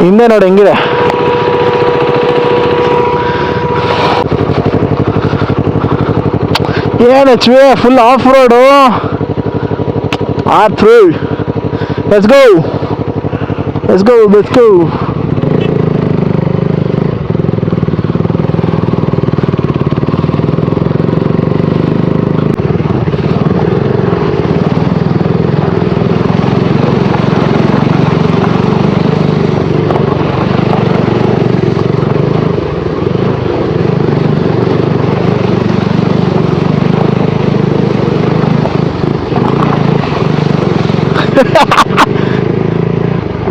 ಹಿಂದೆ ನೋಡಿ ಹೆಂಗಿದೆ. ಏನು H V full of road. Are through. Let's go let's go let's go.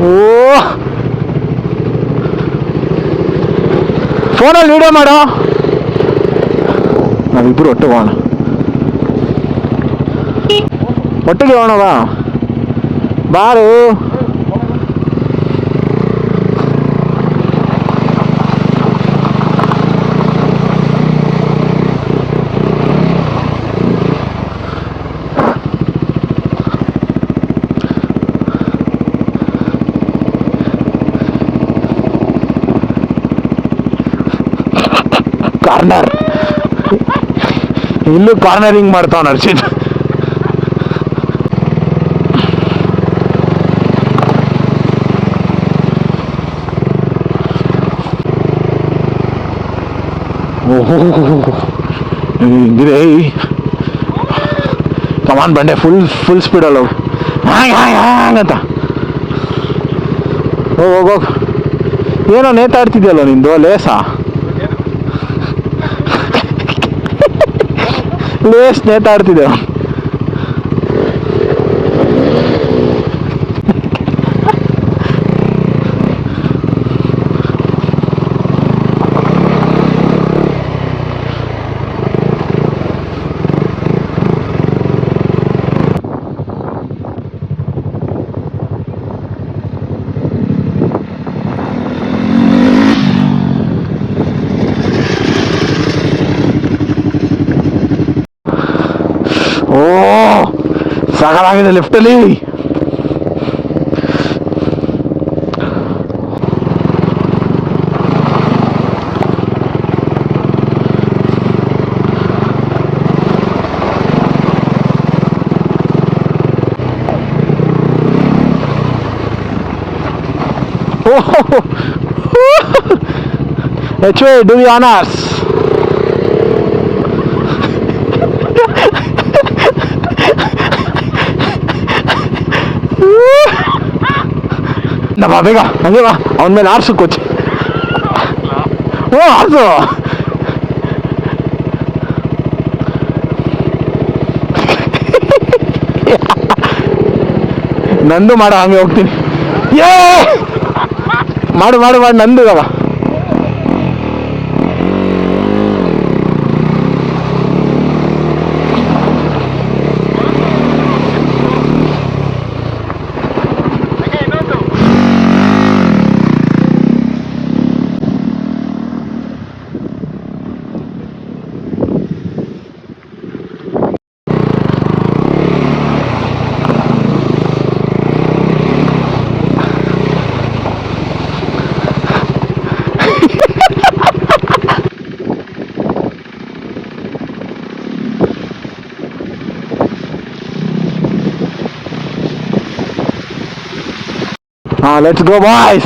ಓ ಫೋನಲ್ಲಿ ವಿಡಿಯೋ ಮಾಡೋ. ನಾವಿಬ್ರು ಒಟ್ಟಿಗೆ ಹೋಗೋಣ, ಒಟ್ಟಿಗೆ ಹೋಗೋಣವಾ ಬಾರು. ಕಾರ್ನರ್, ಇಲ್ಲೂ ಕಾರ್ನರಿಂಗ್ ಮಾಡ್ತಾವ ಹರ್ಷಿತ್. ಓಹೋ ಹಿಂಗಿದೆ. ಕಮಾನ್ ಬಂಡೆ ಫುಲ್ ಸ್ಪೀಡಲ್ಲಿ ಹೋಗು. ಹಂಗಂತ ಹೋಗೋಗ. ಏನೋ ನೇತಾಡ್ತಿದ್ಯಲ್ಲ ನಿಂದು ಲೇಸ. ಲೇಸ್ ನೇತಾಡ್ತಿದ್ದೆ. ಓ ಸಾಕಾಗಿದೆ ಲಿಫ್ಟಲ್ಲಿ. HV, do the honors. ಬಾ ಬೇಗ ಹಂಗೆ ಬಾ, ಅವನ ಮೇಲೆ ಆರ್ಸು ಕೋಚ್. ಓ ಆರ್ಸು. ನಂದು ಮಾಡ, ಹಂಗೆ ಹೋಗ್ತೀನಿ. ಏ ಮಾಡು ಮಾಡು ಮಾಡಿ ನಂದು ಇವಾಗ. Let's go boys.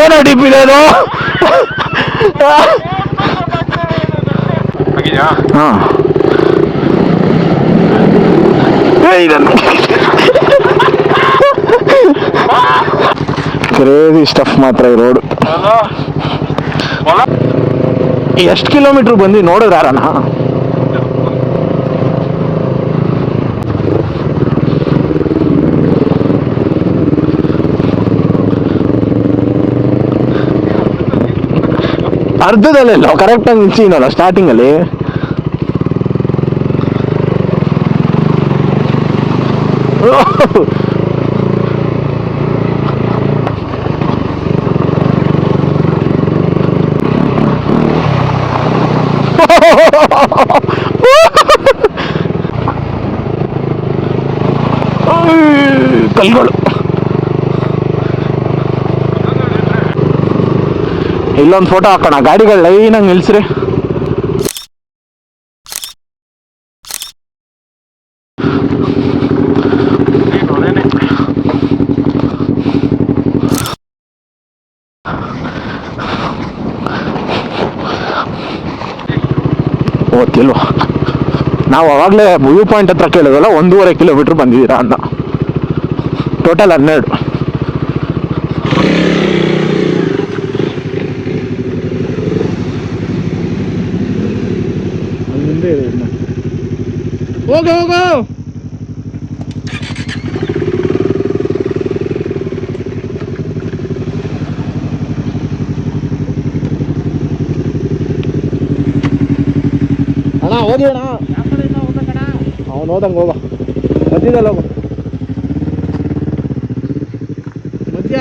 ಏನು ಡಿಪ್ಪಿದೇನು. ಹಾಂ ಕ್ರೇಜಿ ಸ್ಟಫ್ ಮಾತ್ರ ಈ ರೋಡ್. ಎಷ್ಟು ಕಿಲೋಮೀಟ್ರ್ ಬಂದು ನೋಡಿದ್ರಾರಣ? ಅರ್ಧದಲ್ಲೆಲ್ಲ ಕರೆಕ್ಟಾಗಿ ನಿಲ್ಸಿನಲ್ಲ ಸ್ಟಾರ್ಟಿಂಗಲ್ಲಿ. ಕಲ್ಗಳು. ಇಲ್ಲೊಂದು ಫೋಟೋ ಹಾಕೋಣ, ಗಾಡಿಗಳು ಲೈನಾಗಿ ನಿಲ್ಸ್ರಿ. ಓದ್ತಿಲ್ವ, ನಾವು ಅವಾಗಲೇ ವ್ಯೂ ಪಾಯಿಂಟ್ ಹತ್ರ ಕೇಳಿದ್ವಲ್ಲ 1.5 ಕಿಲೋಮೀಟ್ರ್ ಬಂದಿದ್ದೀರಾ ಅಂತ. ಟೋಟಲ್ 12. ಹೋಗು ಹೋಗು. ಅಣ್ಣ ಹೋಗಿ ಅಣ್ಣ, ಅವನು ಹೋದಂಗೆ ಹೋಗ, ಮಧ್ಯದಲ್ಲಿ ಹೋಗು ಮಧ್ಯ.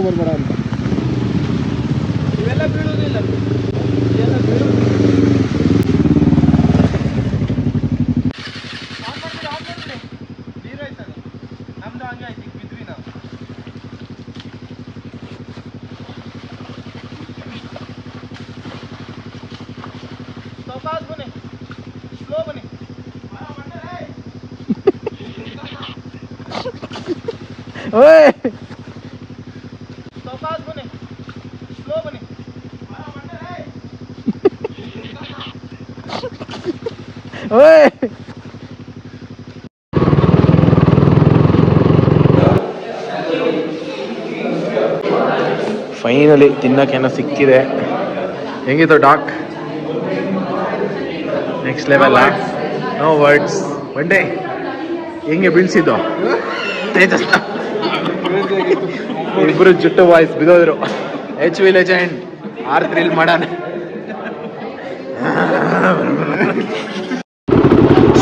ಬರ್ಬೇಡ ಅಂತ ಇವೆಲ್ಲ ಬೀಳುವುದಿಲ್ಲ, ಇದೆಲ್ಲ ಬೀಳುವುದಿಲ್ಲ. ನಮ್ದು ಹಂಗೆ ಆಯ್ತು, ಈಗ ಬಿದ್ವಿ ನಾವು. ಸ್ವಲ್ಪ ಬನ್ನಿ, ಸ್ಲೋ ಬನ್ನಿ. ಓಯ್ ಸ್ವಲ್ಪ ಬನ್ನಿ, ಸ್ಲೋ ಬನ್ನಿ. ಓಯ್ ಫೈನಲಿ ತಿನ್ನೋಕೇನೋ ಸಿಕ್ಕಿದೆ. ಹೆಂಗಿತ್ತು doc? Next level. No words. ಬಂಡೆ ಹೆಂಗೆ ಬೀಳ್ಸಿದ್ದು ತೇಜಸ್? ಇಬ್ಬರು ಜುಟ್ಟು ವಾಯ್ಸ್ ಬಿದ್ದೋದ್ರು. HV ಲೆಜೆಂಡ್ ಆರ್ ಥ್ರಿಲ್ ಮಾಡೋಣ.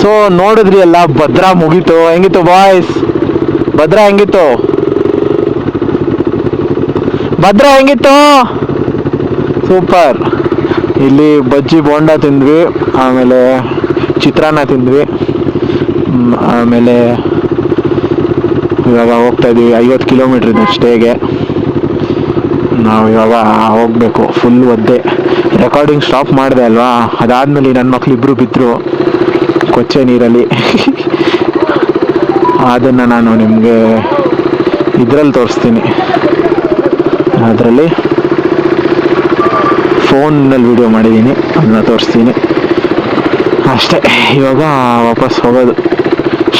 ಸೊ ನೋಡಿದ್ರಿ ಎಲ್ಲ, ಭದ್ರಾ ಮುಗೀತು. ಹೆಂಗಿತ್ತು ಬಾಯ್ಸ್? ಭದ್ರಾ ಹೆಂಗಿತ್ತು? ಭದ್ರಾ ಹೆಂಗಿತ್ತು? ಸೂಪರ್. ಇಲ್ಲಿ ಬಜ್ಜಿ ಬೋಂಡ ತಿಂದ್ವಿ, ಆಮೇಲೆ ಚಿತ್ರಾನ್ನ ತಿಂದ್ವಿ, ಆಮೇಲೆ ಇವಾಗ ಹೋಗ್ತಾ ಇದ್ದೀವಿ 50 ಕಿಲೋಮೀಟ್ರ್ ಇದೆ ಸ್ಟೇಗೆ. ನಾವು ಇವಾಗ ಹೋಗಬೇಕು. ಫುಲ್ ಒದ್ದೆ. ರೆಕಾರ್ಡಿಂಗ್ ಸ್ಟಾಪ್ ಮಾಡಿದೆ ಅಲ್ವಾ, ಅದಾದಮೇಲೆ ನನ್ನ ಮಕ್ಳು ಇಬ್ಬರು ಬಿದ್ದರು ಕೊಚ್ಚೆ ನೀರಲ್ಲಿ. ಅದನ್ನು ನಾನು ನಿಮಗೆ ಇದರಲ್ಲಿ ತೋರಿಸ್ತೀನಿ, ಅದರಲ್ಲಿ ಫೋನಲ್ಲಿ ವಿಡಿಯೋ ಮಾಡಿದ್ದೀನಿ, ಅದನ್ನ ತೋರಿಸ್ತೀನಿ ಅಷ್ಟೇ. ಇವಾಗ ವಾಪಸ್ ಹೋಗೋದು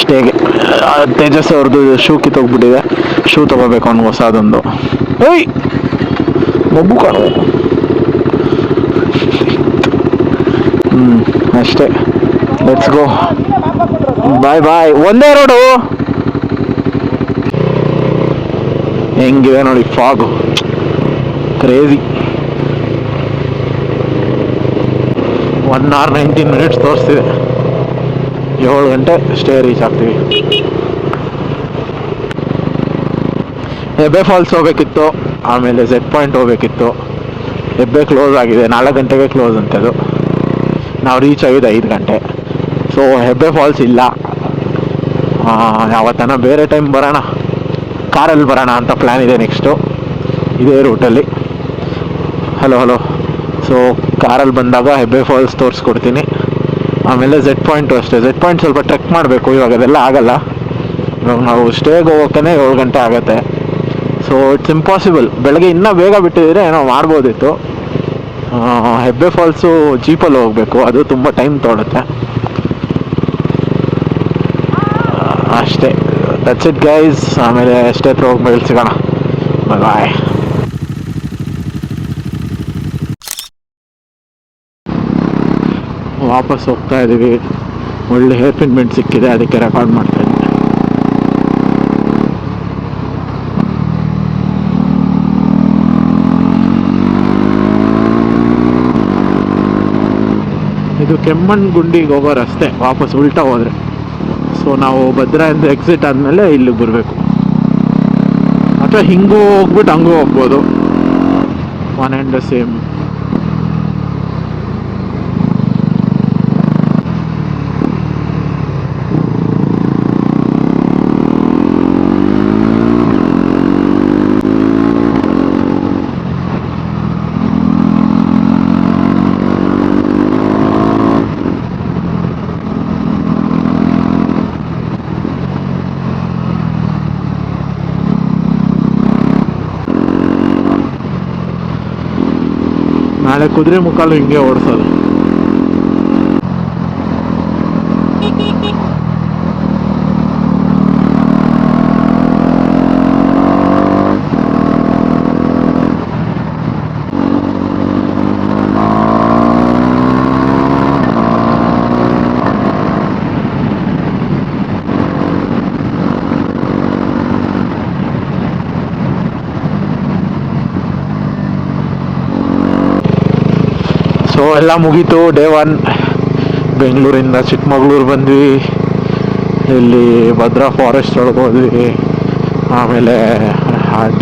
ಸ್ಟೇಗೆ. ತೇಜಸ್ ಅವ್ರದ್ದು ಶೂ ಕಿತ್ತೋಗ್ಬಿಟ್ಟಿದೆ, ಶೂ ತೊಗೋಬೇಕು ಅವ್ನಿಗೆ ಹೊಸದೊಂದು. ಏಯ್ ಮಬ್ಬು ಕಾಣು. ಅಷ್ಟೇ, ಲೆಟ್ಸ್ ಗೋ. ಬಾಯ್ ಬಾಯ್. ಒಂದೇ ರೋಡು. ಹೆಂಗಿದೆ ನೋಡಿ ಫಾಗು, ಕ್ರೇಜಿ. 1 hour 19 minutes ತೋರಿಸ್ತಿದೆ. 7 ಗಂಟೆ ಸ್ಟೇ ರೀಚ್ ಆಗ್ತೀವಿ. ಹೆಬ್ಬೆ ಫಾಲ್ಸ್ ಹೋಗ್ಬೇಕಿತ್ತು, ಆಮೇಲೆ Z ಪಾಯಿಂಟ್ ಹೋಗ್ಬೇಕಿತ್ತು. ಹೆಬ್ಬೆ ಕ್ಲೋಸ್ ಆಗಿದೆ, 4 ಗಂಟೆಗೆ ಕ್ಲೋಸ್ ಅಂತದು. ನಾವು ರೀಚ್ ಆಗಿದ್ದು 5 ಗಂಟೆ. ಸೊ ಹೆಬ್ಬೆ ಫಾಲ್ಸ್ ಇಲ್ಲ. ಯಾವತ್ತನ ಬೇರೆ ಟೈಮ್ ಬರೋಣ, ಕಾರಲ್ಲಿ ಬರೋಣ ಅಂತ ಪ್ಲ್ಯಾನ್ ಇದೆ ನೆಕ್ಸ್ಟು, ಇದೇ ರೂಟಲ್ಲಿ. ಹಲೋ. ಸೊ ಕಾರಲ್ಲಿ ಬಂದಾಗ ಹೆಬ್ಬೆ ಫಾಲ್ಸ್ ತೋರಿಸ್ಕೊಡ್ತೀನಿ. ಆಮೇಲೆ Z ಪಾಯಿಂಟು ಅಷ್ಟೇ. Z ಪಾಯಿಂಟ್ ಸ್ವಲ್ಪ ಟ್ರೆಕ್ ಮಾಡಬೇಕು, ಇವಾಗ ಅದೆಲ್ಲ ಆಗಲ್ಲ. ಇವಾಗ ನಾವು ಸ್ಟೇಗೆ ಹೋಗೋಕ್ಕೇ 7 ಗಂಟೆ ಆಗುತ್ತೆ. So it's impossible. ಬೆಳಗ್ಗೆ ಇನ್ನೂ ಬೇಗ ಬಿಟ್ಟಿದ್ರೆ ಏನೋ ಮಾಡ್ಬೋದಿತ್ತು. ಹೆಬ್ಬೆ ಫಾಲ್ಸು ಜೀಪಲ್ಲಿ ಹೋಗಬೇಕು, ಅದು ತುಂಬ ಟೈಮ್ ತೊಗೊಳುತ್ತೆ ಅಷ್ಟೇ. That's it guys. ಆಮೇಲೆ ಸ್ಟೇ ಹತ್ರ ಹೋಗಿ ಸಿಗೋಣ. ಬಾಯ್. ವಾಪಸ್ ಹೋಗ್ತಾ ಇದ್ದೀವಿ. ಒಳ್ಳೆ ಹೇರ್ ಪಿನ್ ಮೆಂಟ್ ಸಿಕ್ಕಿದೆ, ಅದಕ್ಕೆ ರೆಕಾರ್ಡ್ ಮಾಡ್ತಾ ಇದ್ದೀನಿ. ಇದು ಕೆಮ್ಮಣ್ಣಗುಂಡಿಗೆ ಹೋಗೋ ರಸ್ತೆ, ವಾಪಸ್ ಉಲ್ಟಾ ಹೋದರೆ. ಸೊ ನಾವು ಭದ್ರಾಯಿಂದ ಎಕ್ಸಿಟ್ ಆದಮೇಲೆ ಇಲ್ಲಿಗೆ ಬರಬೇಕು, ಅಥವಾ ಹಿಂಗೂ ಹೋಗ್ಬಿಟ್ಟು ಹಂಗೂ ಹೋಗ್ಬೋದು. One and the same. ನಾಳೆ ಕುದುರೆ ಮುಕ್ಕಾಲು ಹಿಂಗೆ ಓಡಿಸೋದು. ಸೊ ಎಲ್ಲ ಮುಗೀತು. ಡೇ 1 ಬೆಂಗಳೂರಿಂದ ಚಿಕ್ಕಮಗಳೂರು ಬಂದ್ವಿ. ಇಲ್ಲಿ ಭದ್ರಾ ಫಾರೆಸ್ಟ್ ಒಳಗೆ ಹೋದ್ವಿ. ಆಮೇಲೆ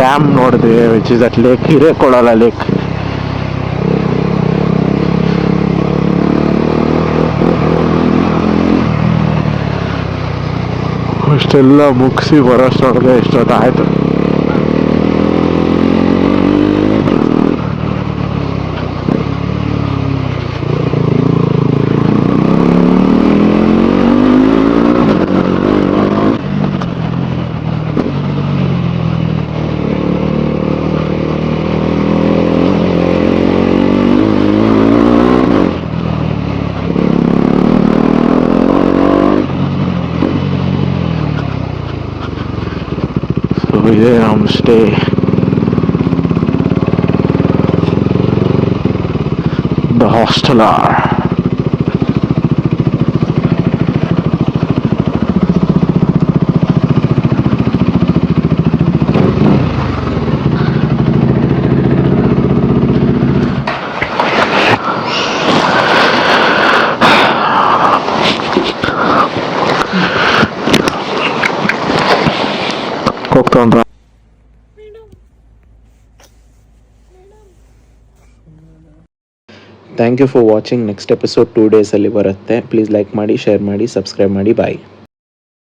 ಡ್ಯಾಮ್ ನೋಡಿದ್ವಿ, which is that lake, Hirekolale lake. ಅಷ್ಟೆಲ್ಲ ಮುಗಿಸಿ ಬರೋಷ್ಟೊಳಗೆ ಎಷ್ಟೊತ್ತಾಯಿತು. ಇದೇ ನಮ್ಮ ಸ್ಟೇ. The hosteller. ಹೋಗ್ತಾ thank you for watching. Next episode 2 ಡೇಸಲ್ಲಿ ಬರುತ್ತೆ. ಪ್ಲೀಸ್ ಲೈಕ್ ಮಾಡಿ, ಶೇರ್ ಮಾಡಿ, ಸಬ್ಸ್ಕ್ರೈಬ್ ಮಾಡಿ. ಬಾಯ್.